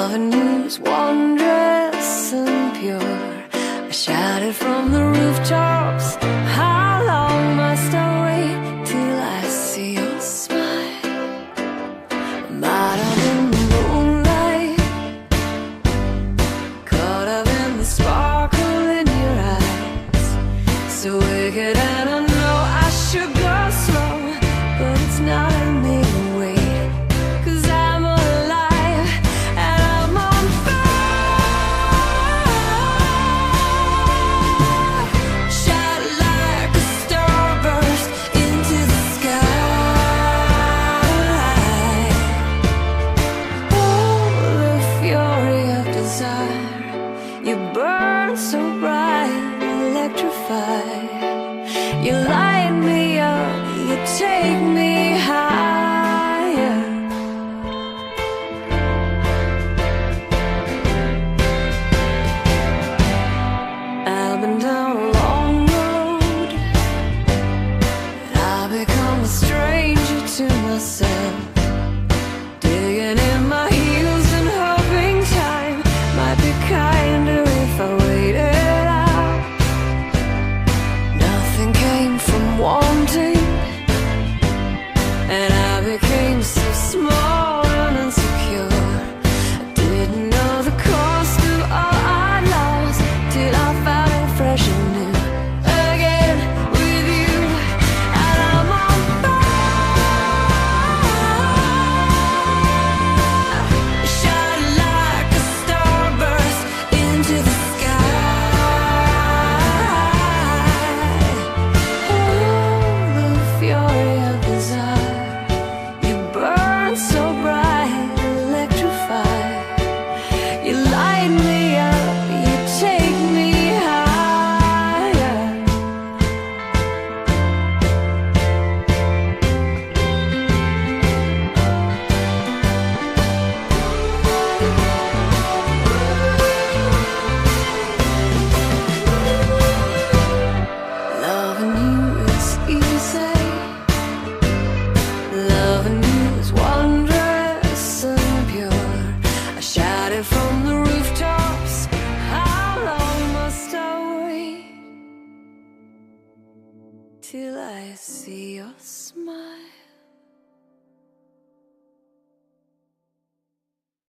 Loving you is wondrous and pure. I shouted from the rooftops, how long must I wait till I see your smile? I'm out of in the moonlight, caught up in the sparkle in your eyes. So wicked and I know I should go slow, but it's not in me to wait, 'cause I'm alive and I'm on fire. Shine like a starburst into the sky. Oh, the fury of desire. You burn so bright, electrified. You light me up, you take me higher. I've been down a long road, and I've become a stranger to myself, digging in my heels and hoping time might be kinder if I waited out. Nothing came from wanting, and I became so small and insecure. I didn't know the cost of all I lost till I found it fresh and new again with you, and I'm on fire. Shine like a starburst into the sky. Oh, the fury of desire. You burn so bright, electrified. You light me up, you take me higher. Loving you is easy. Loving you is wondrous and pure. I shouted from the rooftops, how long must I wait till I see your smile?